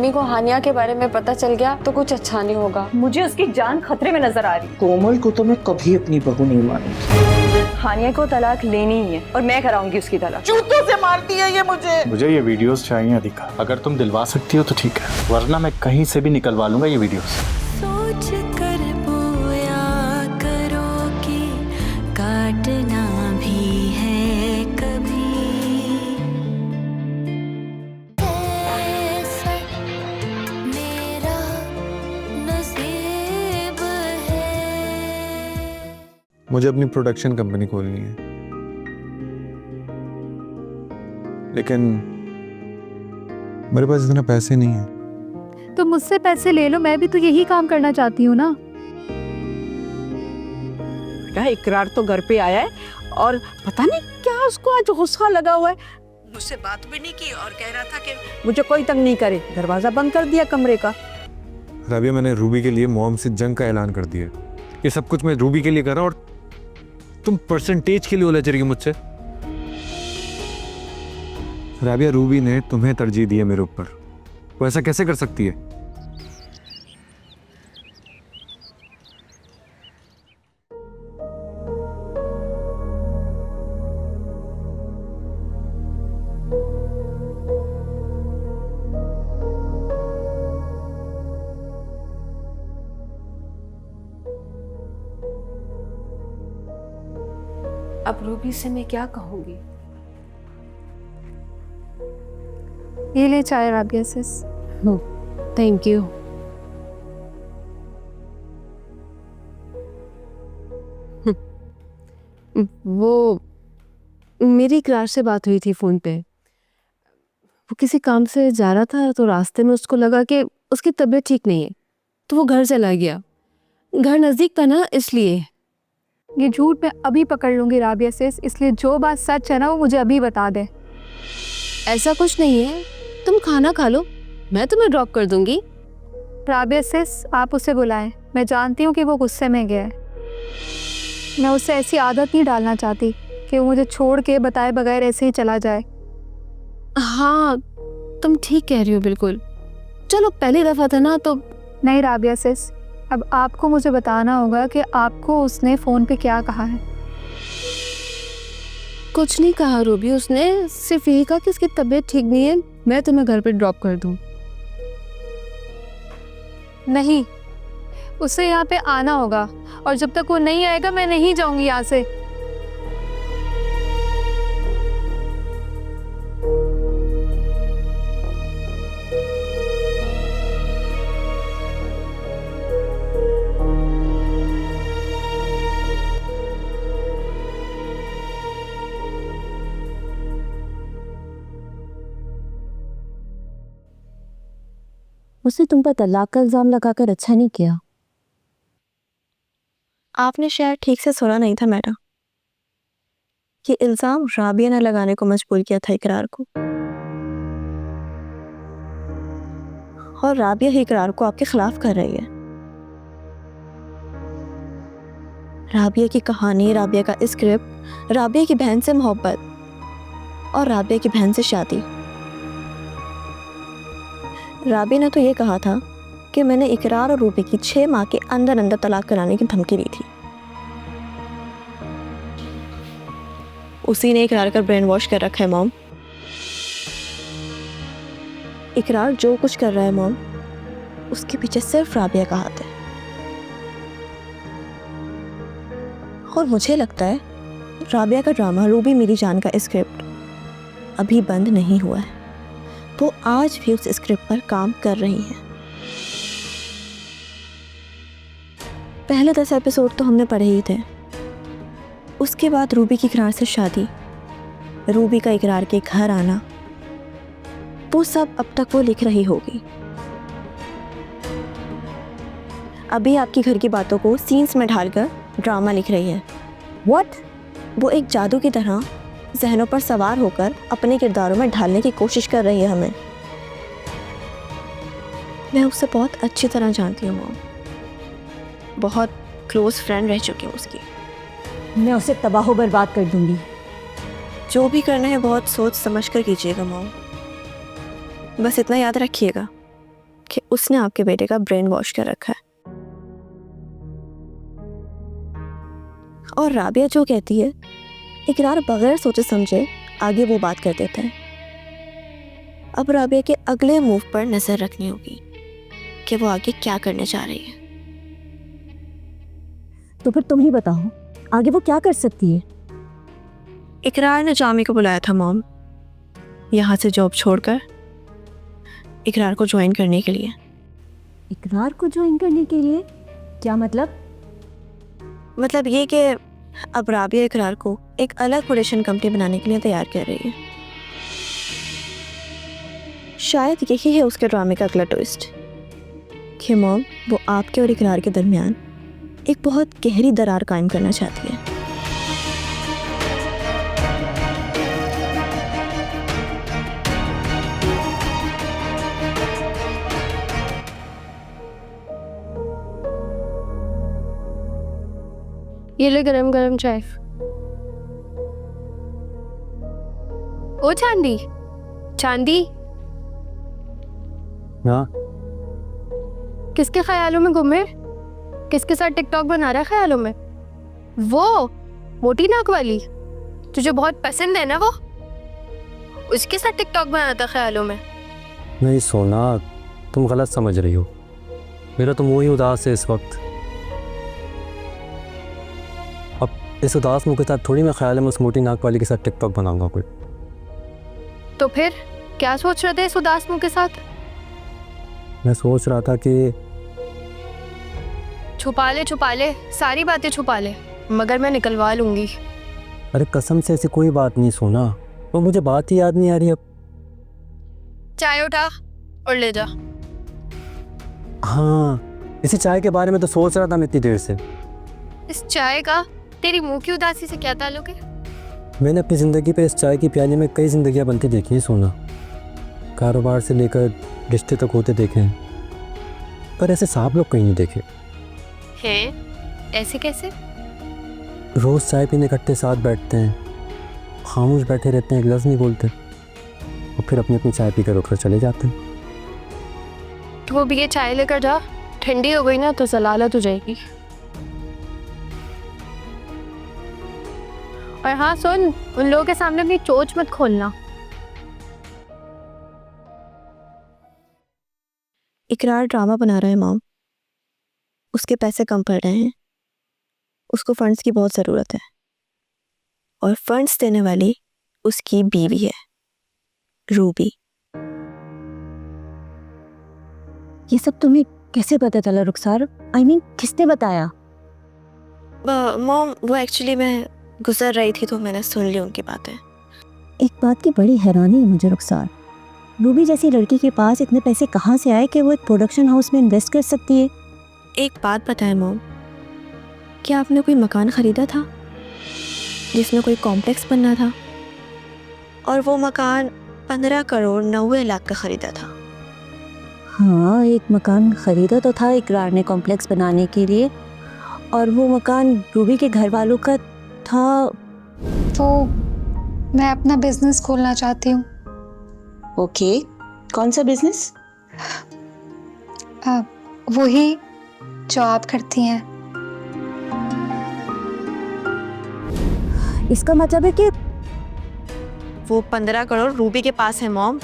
Mummy को हानिया के बारे में पता चल गया तो कुछ अच्छा नहीं होगा। मुझे उसकी जान खतरे में नजर आ रही। कोमल को तो मैं कभी अपनी बहू नहीं मानूंगी। हानिया को तलाक लेनी ही है और मैं कराऊंगी उसकी तलाक। जूतों से मारती है ये मुझे ये वीडियोस चाहिए अधिका। अगर तुम दिलवा सकती हो तो ठीक है, वरना मैं कहीं से भी निकलवा लूंगा ये वीडियोस। सोच कर बोया करो कि काटना भी है कभी। ऐसा मेरा नसीब है। मुझे अपनी प्रोडक्शन कंपनी खोलनी है, लेकिन मेरे पास इतना पैसे नहीं है। तो मुझसे पैसे ले लो, मैं भी तो यही काम करना चाहती हूँ ना। बेटा इकरार तो घर पे आया है और पता नहीं क्या उसको आज गुस्सा लगा हुआ है। मुझसे बात भी नहीं की और कह रहा था कि मुझे कोई तंग नहीं करे। दरवाजा बंद कर दिया कमरे का। राबिया, मैंने रूबी के लिए मॉम से जंग का ऐलान कर दिया। ये सब कुछ मैं रूबी के लिए कर रहा हूँ और तुम परसेंटेज के लिए उलझ रही हो मुझसे। राबिया, रूबी ने तुम्हें तरजीह दी है मेरे ऊपर, वो ऐसा कैसे कर सकती है? अब रूबी से मैं क्या कहूँगी? ये ले चाय राबिया सिस। Thank you. वो मेरी इकरार से बात हुई थी फोन पे। वो किसी काम से जा रहा था तो रास्ते में उसको लगा कि उसकी तबीयत ठीक नहीं है, तो वो घर चला गया। घर नजदीक था ना, इसलिए। ये झूठ मैं अभी पकड़ लूंगी राबिया सिस, इसलिए जो बात सच है ना वो मुझे अभी बता दे। ऐसा कुछ नहीं है, तुम खाना खा लो, मैं तुम्हें ड्रॉप कर दूंगी। राबिया सिस, आप उसे बुलाएं। मैं जानती हूँ कि वो गुस्से में गया है। मैं उसे ऐसी आदत नहीं डालना चाहती कि वो मुझे छोड़ के बताए बगैर ऐसे ही चला जाए। हाँ, तुम ठीक कह रही हो बिल्कुल। चलो, पहली दफा था ना तो। नहीं राबिया सिस, अब आपको मुझे बताना होगा कि आपको उसने फ़ोन पे क्या कहा है। कुछ नहीं कहा रूबी, उसने सिर्फ यही कहा कि उसकी तबीयत ठीक नहीं है, मैं तुम्हें घर पे ड्रॉप कर दूं। नहीं, उसे यहाँ पे आना होगा और जब तक वो नहीं आएगा मैं नहीं जाऊंगी यहाँ से। उसने तुम पर तलाक का इल्जाम लगाकर अच्छा नहीं किया। आपने शायद ठीक से सुना नहीं था मैडम। ये इल्जाम राबिया ने लगाने को मजबूर किया था इकरार को, और राबिया ही इकरार को आपके खिलाफ कर रही है। राबिया की कहानी, राबिया का स्क्रिप्ट, राबिया की बहन से मोहब्बत और राबिया की बहन से शादी। राबिया ने तो ये कहा था कि मैंने इकरार और रूबी की 6 माह के अंदर अंदर तलाक कराने की धमकी दी थी। उसी ने इकरार कर ब्रेन वॉश कर रखा है मॉम। इकरार जो कुछ कर रहा है मॉम, उसके पीछे सिर्फ राबिया का हाथ है। और मुझे लगता है राबिया का ड्रामा रूबी मेरी जान का स्क्रिप्ट अभी बंद नहीं हुआ है। वो आज भी उस स्क्रिप्ट पर काम कर रही हैं। पहले 10 एपिसोड तो हमने पढ़े ही थे। उसके बाद रूबी की इकरार से शादी, रूबी का इकरार के घर आना, वो सब अब तक वो लिख रही होगी। अभी आपकी घर की बातों को सीन्स में ढालकर ड्रामा लिख रही है। व्हाट? वो एक जादू की तरह जहनों पर सवार होकर अपने किरदारों में ढालने की कोशिश कर रही है हमें। मैं उसे बहुत अच्छी तरह जानती हूँ, बहुत क्लोज फ्रेंड रह चुकी हूँ उसकी। मैं उसे तबाह बर्बाद कर दूंगी। जो भी करना है बहुत सोच समझ कर कीजिएगा मॉम। बस इतना याद रखिएगा, कि उसने आपके बेटे का ब्रेन वॉश कर रखा है। और राबिया जो कहती है, इकरार बगैर सोचे समझे आगे वो बात कर देता है। अब राबिया के अगले मूव पर नजर रखनी होगी कि वो आगे क्या करने जा रही है। तो फिर तुम ही बताओ आगे वो क्या कर सकती है? इकरार ने जामी को बुलाया था मॉम, यहाँ से जॉब छोड़कर इकरार को ज्वाइन करने के लिए। इकरार को ज्वाइन करने के लिए? क्या मतलब? मतलब ये कि अब राबिया इकरार को एक अलग प्रोडक्शन कंपनी बनाने के लिए तैयार कर रही है। शायद यही है उसके ड्रामे का अगला ट्विस्ट कि मॉम वो आपके और इकरार के दरमियान एक बहुत गहरी दरार कायम करना चाहती है। ये ले गरम गरम चाय। ओ चांदी, चांदी हाँ किसके ख्यालों में गुम है? किसके साथ टिकटॉक बना रहा है ख्यालों में? वो मोटी नाक वाली तुझे बहुत पसंद है ना, वो उसके साथ टिकटॉक बनाता ख्यालों में। नहीं सोना, तुम गलत समझ रही हो। मेरा तो मुँह ही उदास है इस वक्त। अब इस उदास मुँह के साथ थोड़ी मैं ख्याल में उस मोटी नाक वाली के साथ टिकटॉक बनाऊंगा कोई। तो फिर क्या सोच रहे थे इस उदास मुँह के साथ? मैं सोच रहा था कि छुपा ले सारी बातें छुपा ले, मगर मैं निकलवा लूंगी। अरे कसम से ऐसी कोई बात नहीं सोना, वो मुझे बात ही याद नहीं आ रही अब। चाय उठा और ले जा। हाँ, इसी चाय के बारे में तो सोच रहा था मैं इतनी देर से। इस चाय का तेरी मुंह की उदासी से क्या ताल्लुक है? मैंने अपनी ज़िंदगी पे इस चाय की प्याली में कई ज़िंदगियाँ बनती देखी हैं सोना। कारोबार से लेकर रिश्ते तक होते देखे हैं, पर ऐसे साहब लोग कहीं नहीं देखे। हैं? ऐसे कैसे? रोज़ चाय पीने इकट्ठे साथ बैठते हैं, खामोश बैठे रहते हैं, एक लफ्ज़ नहीं बोलते, और फिर अपनी अपनी चाय पीकर उठकर चले जाते हैं। तो वो भी ये चाय लेकर जा, ठंडी हो गई ना तो जलालत हो जाएगी। और हाँ सुन, उन लोगों के सामने अपनी चोंच मत खोलना। इकरार ड्रामा बना रहा है मॉम, उसके पैसे कम पड़ रहे हैं, उसको फंड्स की बहुत ज़रूरत है, और फंड्स देने वाली उसकी बीवी है रूबी। ये सब तुम्हें कैसे पता चला रुखसार? I mean, किसने बताया? मॉम वो एक्चुअली मैं गुजर रही थी तो मैंने सुन ली उनकी बातें। एक बात की बड़ी हैरानी है मुझे रुखसार, रूबी जैसी लड़की के पास इतने पैसे कहाँ से आए कि वो एक प्रोडक्शन हाउस में इन्वेस्ट कर सकती है? एक बात बताएं मॉम, क्या आपने कोई मकान ख़रीदा था जिसमें कोई कॉम्प्लेक्स बनना था? और वो मकान 15 करोड़ 90 लाख का ख़रीदा था। हाँ, एक मकान ख़रीदा तो था इकरार ने कॉम्प्लेक्स बनाने के लिए, और वो मकान रूबी के घर वालों का था। तो मैं अपना बिजनेस खोलना चाहती हूँ। ओके, कौन सा बिजनेस? वही जो आप करती हैं। इसका मतलब है कि वो 15 करोड़ रूबी के पास है मॉम।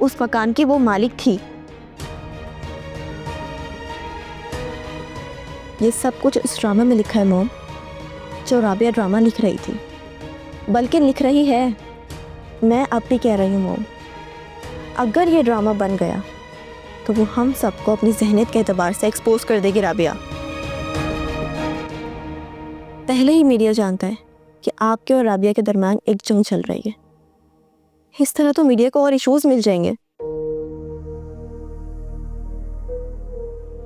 उस मकान की वो मालिक थी। ये सब कुछ इस ड्रामा में लिखा है मॉम, जो राबिया ड्रामा लिख रही थी, बल्कि लिख रही है। मैं अब भी कह रही हूँ मॉम, अगर ये ड्रामा बन गया तो वो हम सबको अपनी जहनियत के एतबार से एक्सपोज कर देगी राबिया। पहले ही मीडिया जानता है कि आपके और राबिया के दरमियान एक जंग चल रही है। इस तरह तो मीडिया को और इश्यूज मिल जाएंगे।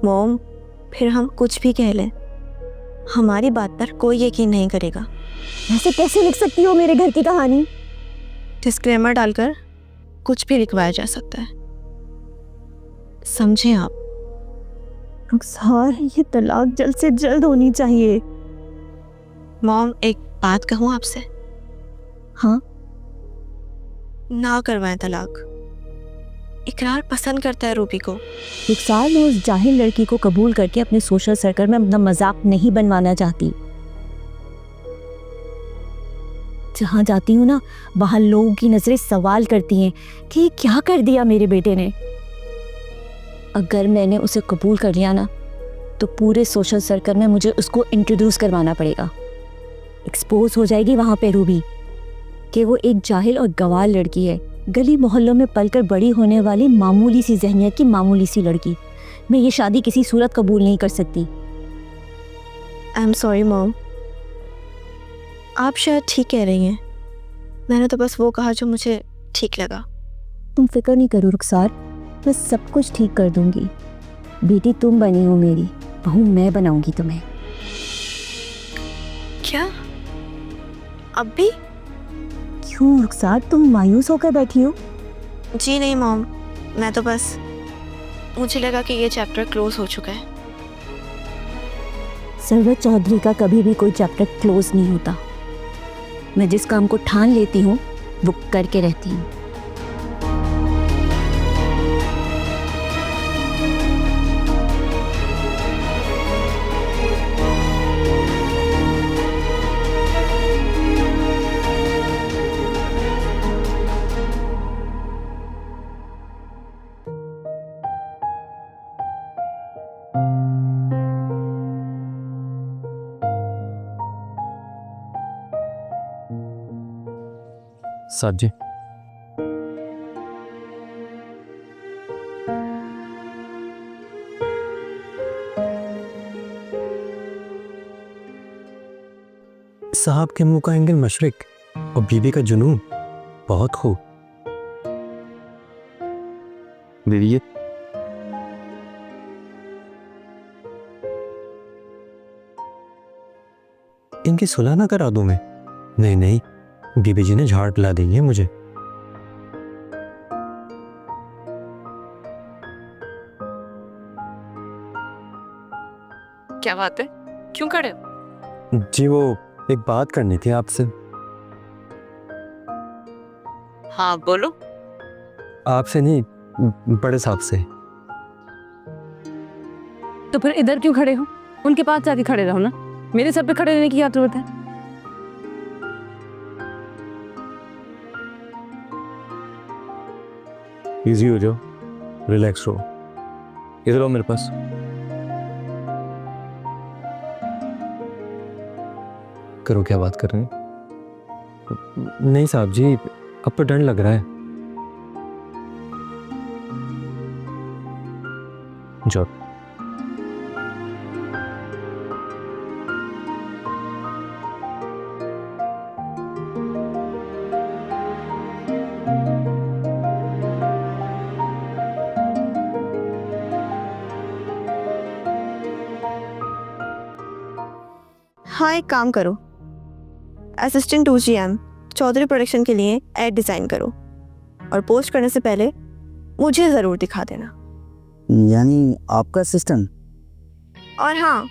मॉम, फिर हम कुछ भी कह लें, हमारी बात पर कोई यकीन नहीं करेगा। ऐसे कैसे लिख सकती हो मेरे घर की कहानी? डिस्क्लेमर डालकर कुछ भी लिखवाया जा सकता है, समझे आप? रुखसार, ये तलाक जल्द से जल्द होनी चाहिए। मॉम, एक बात कहूँ आपसे? हाँ? ना करवाएं तलाक, इकरार पसंद करता है रूबी को। रुखसार, मैं उस जाहिल लड़की को कबूल करके अपने सोशल सर्कल में अपना मजाक नहीं बनवाना चाहती। जहाँ जाती हूँ ना, वहाँ लोगों की नजरें सवाल करती हैं कि ये क्या कर दिया मेरे बेटे ने। अगर मैंने उसे कबूल कर लिया ना, तो पूरे सोशल सर्कल में मुझे उसको इंट्रोड्यूस करवाना पड़ेगा। एक्सपोज हो जाएगी वहाँ पे रूबी कि वो एक जाहिल और गवार लड़की है, गली मोहल्लों में पलकर बड़ी होने वाली मामूली सी ज़हनियत की मामूली सी लड़की। मैं ये शादी किसी सूरत कबूल नहीं कर सकती। आई एम सॉरी मॉम, आप शायद ठीक कह रही हैं। मैंने तो बस वो कहा जो मुझे ठीक लगा। तुम फिक्र नहीं करो रुखसार, मैं सब कुछ ठीक कर दूंगी। बेटी तुम बनी हो मेरी, बहू मैं बनाऊंगी तुम्हें। क्या अब भी? क्यों रुखसार, तुम मायूस होकर बैठी हो? जी नहीं मॉम, मैं तो बस, मुझे लगा कि ये चैप्टर क्लोज हो चुका है। सरवत चौधरी का कभी भी कोई चैप्टर क्लोज नहीं होता। मैं जिस काम को ठान लेती हूँ वो करके रहती हूँ। साहब जी, साहब के मुंह का एंगल मशरिक और बीबी का जुनून, बहुत खूब। बीबी ये इनकी सुलह ना करा दूं मैं? नहीं नहीं, बीबी जी ने झाड़ पिला देंगे मुझे। क्या बात है, क्यों खड़े हो? जी वो एक बात करनी थी आपसे। हाँ बोलो। आपसे नहीं, बड़े साहब से। तो फिर इधर क्यों खड़े हो? उनके पास जाके खड़े रहो ना, मेरे सर पे खड़े रहने की क्या जरूरत है? इजी हो जाओ, रिलैक्स रहो। इधर आओ मेरे पास। करो, क्या बात कर रहे हैं? नहीं साहब जी, अब तो डर लग रहा है। जाओ। हाँ, एक काम करो, असिस्टेंट 2GM चौधरी प्रोडक्शन के लिए एड डिज़ाइन करो और पोस्ट करने से पहले मुझे ज़रूर दिखा देना। यानी आपका असिस्टेंट? और हाँ,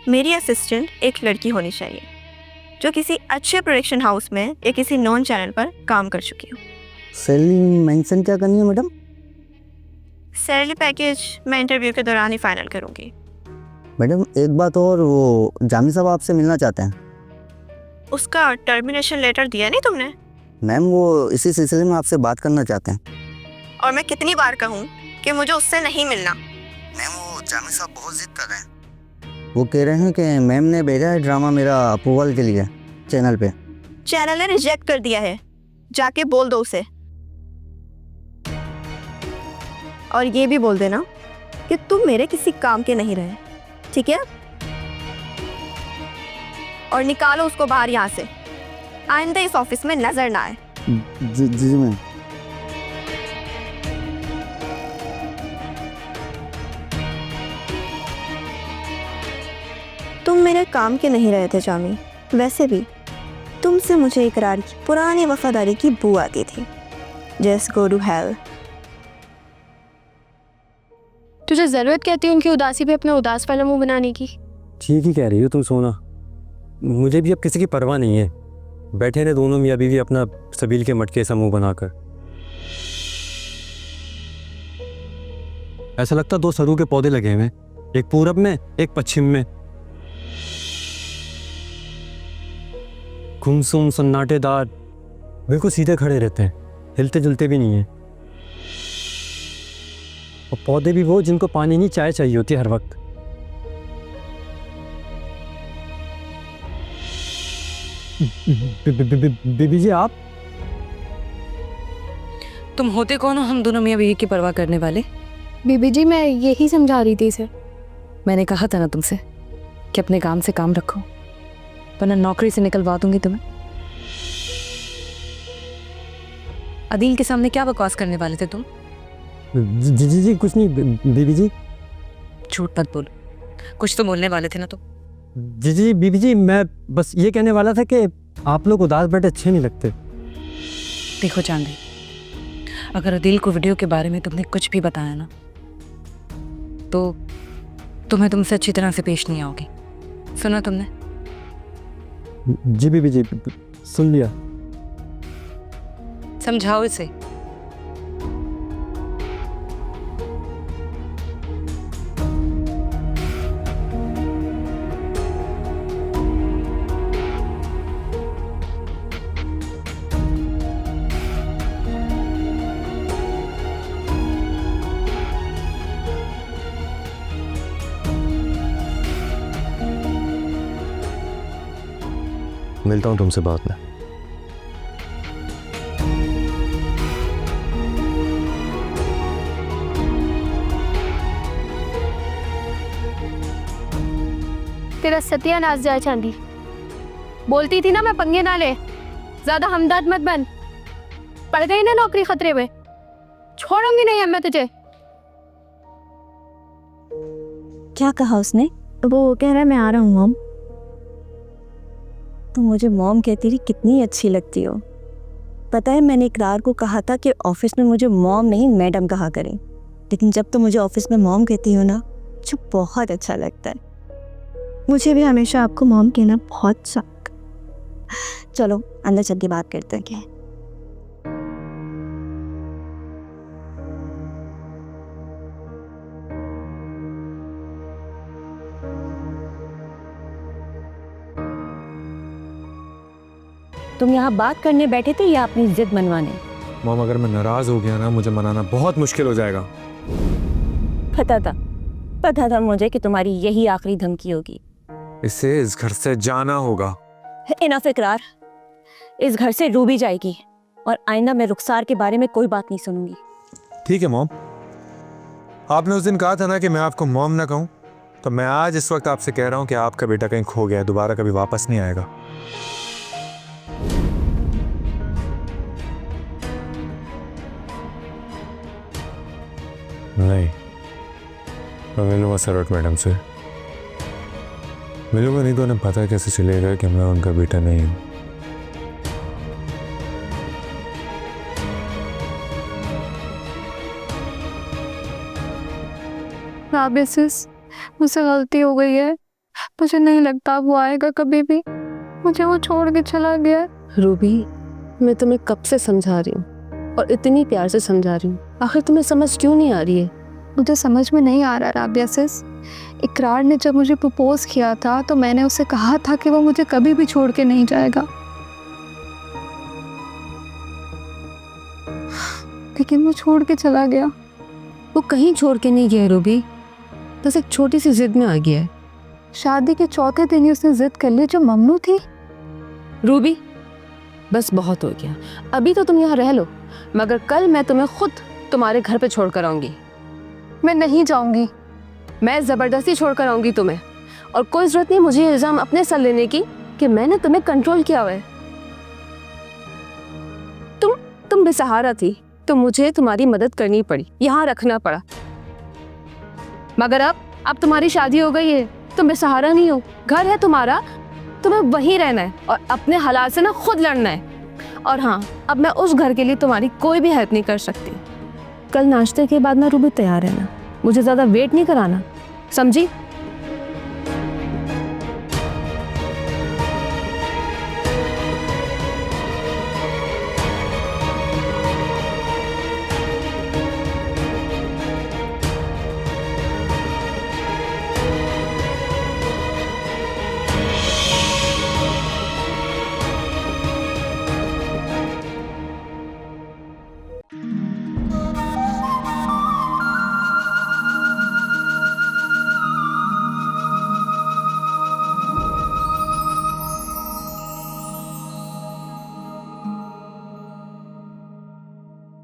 मेरी असिस्टेंट एक लड़की होनी चाहिए जो किसी अच्छे प्रोडक्शन हाउस में या किसी नॉन चैनल पर काम कर चुकी हो। सैलरी मेंशन क्या करनी है मैडम? सैलरी पैकेज मैं इंटरव्यू के दौरान ही फाइनल करूँगी। मैडम एक बात और, वो जामी साहब आपसे मिलना चाहते हैं। उसका टर्मिनेशन लेटर दिया नहीं तुमने? मैम वो इसी सिलसिले में आपसे बात करना चाहते हैं। और मैं कितनी बार कहूँ कि मुझे उससे नहीं मिलना? मैम वो जामी साहब बहुत जिद कर रहे हैं। वो कह रहे हैं कि मैम ने भेजा है ड्रामा मेरा अप्रूवल के लिए चैनल पे। चैनल ने रिजेक्ट कर दिया है, जाके बोल दो उसे। और ये भी बोल देना कि तुम मेरे किसी काम के नहीं रहे, ठीक है? और निकालो उसको बाहर यहाँ से, आइंदा इस ऑफिस में नजर ना आए। जी जी मैम। तुम मेरे काम के नहीं रहे थे जामी। वैसे भी तुमसे मुझे इकरार की पुरानी वफादारी की बू आती थी। Just go to hell. तुझे जरूरत कहती है उनकी उदासी पे अपना उदास वाला मुंह बनाने की? ठीक ही कह रही हो तुम सोना, मुझे भी अब किसी की परवाह नहीं है। बैठे रहे दोनों मियाँ बीवी अपना सबील के मटके सा मुंह बनाकर। ऐसा लगता 2 सरू के पौधे लगे हुए हैं, एक पूरब में एक पश्चिम में। गुमसुम सन्नाटेदार, बिल्कुल सीधे खड़े रहते हैं, हिलते जुलते भी नहीं हैं। और पौधे भी वो जिनको पानी नहीं चाय चाहिए होती हर वक्त। बीबी जी आप? तुम होते कौन हो हम दोनों मियाँ बीवी की परवाह करने वाले? बीबी जी मैं यही समझा रही थी इसे। मैंने कहा था ना तुमसे कि अपने काम से काम रखो, वरना नौकरी से निकलवा दूंगी तुम्हें। अदील के सामने क्या बकवास करने वाले थे तुम? जी जी जी कुछ नहीं बीबी जी। झूठ मत बोलो, कुछ तो बोलने वाले थे ना तुम। जी जी बीबी जी, मैं बस ये कहने वाला था कि आप लोग उदास बैठे अच्छे नहीं लगते। देखो चांदी, अगर अदील को वीडियो के बारे में तुमने कुछ भी बताया ना तो तुम्हें तुमसे अच्छी तरह से पेश नहीं आओगी। सुना तुमने? जी बीबी जी सुन लिया। समझाओ इसे। मिलता हूँ तुमसे बाद में। तेरा सत्यानाश जाए चांदी। बोलती थी ना मैं पंगे ना ले, ज्यादा हमदर्द मत बन। पड़ गई ना नौकरी खतरे में, छोड़ूंगी नहीं अब मैं तुझे। क्या कहा उसने? वो कह रहा है मैं आ रहा हूँ मॉम। तो मुझे मॉम कहती रही कितनी अच्छी लगती हो। पता है मैंने इकरार को कहा था कि ऑफिस में मुझे मॉम नहीं मैडम कहा करें, लेकिन जब तो मुझे ऑफिस में मॉम कहती हो ना मुझे बहुत अच्छा लगता है। मुझे भी हमेशा आपको मॉम कहना बहुत शौक। चलो अंदर चल के बात करते हैं। क्या तुम यहाँ बात करने बैठे थे या अपनी जिद मनवाने? मॉम अगर मैं नाराज हो गया ना मुझे मनाना बहुत मुश्किल हो जाएगा। पता था मुझे कि तुम्हारी यही आखिरी धमकी होगी। इसे इस घर से जाना होगा। इनफ इकरार, इस घर से रूबी जाएगी और आइंदा मैं रुखसार के बारे में कोई बात नहीं सुनूंगी। ठीक है मॉम, आपने उस दिन कहा था ना कि मैं आपको मॉम ना कहूं, तो मैं आज इस वक्त आपसे कह रहा हूं कि आपका बेटा कहीं खो गया है, दोबारा कभी वापस नहीं आएगा। नहीं, मैं मिलूंगा सरोट मैडम से। मिलूंगा नहीं तो उन्हें पता कैसे चलेगा कि मैं उनका बेटा नहीं हूं। राबिया सिस, मुझसे गलती हो गई है। मुझे नहीं लगता वो आएगा कभी भी। मुझे वो छोड़ के चला गया। रूबी, मैं तुम्हें कब से समझा रही हूँ और इतनी प्यार से समझा रही हूँ, आखिर तुम्हें समझ क्यों नहीं आ रही है? मुझे समझ में नहीं आ रहा राबिया सिस। इकरार ने जब मुझे प्रपोज किया था तो मैंने उसे कहा था कि वो मुझे कभी भी छोड़ के नहीं जाएगा, लेकिन वो छोड़ के चला गया। वो कहीं छोड़ के नहीं गया रूबी, बस एक छोटी सी जिद में आ गया है। शादी के चौथे दिन ही उसने जिद कर ली जो ममनू थी। रूबी बस बहुत हो गया, अभी तो तुम यहाँ रह लो, मगर कल मैं तुम्हें खुद तुम्हारे घर पे छोड़ कर आऊंगी। मैं नहीं जाऊंगी। मैं जबरदस्ती छोड़ कर आऊंगी तुम्हें, और कोई जरूरत नहीं मुझे इल्जाम अपने सर लेने की कि मैंने तुम्हें कंट्रोल किया हुआ है। तुम बेसहारा थी तो मुझे तुम्हारी मदद करनी पड़ी, यहाँ रखना पड़ा, मगर अब तुम्हारी शादी हो गई है, तुम बेसहारा नहीं हो। घर है तुम्हारा, तुम्हें वहीं रहना है और अपने हालात से ना खुद लड़ना है। और हाँ, अब मैं उस घर के लिए तुम्हारी कोई भी हेल्प नहीं कर सकती। कल नाश्ते के बाद ना रूबी तैयार रहना, मुझे ज़्यादा वेट नहीं कराना, समझी?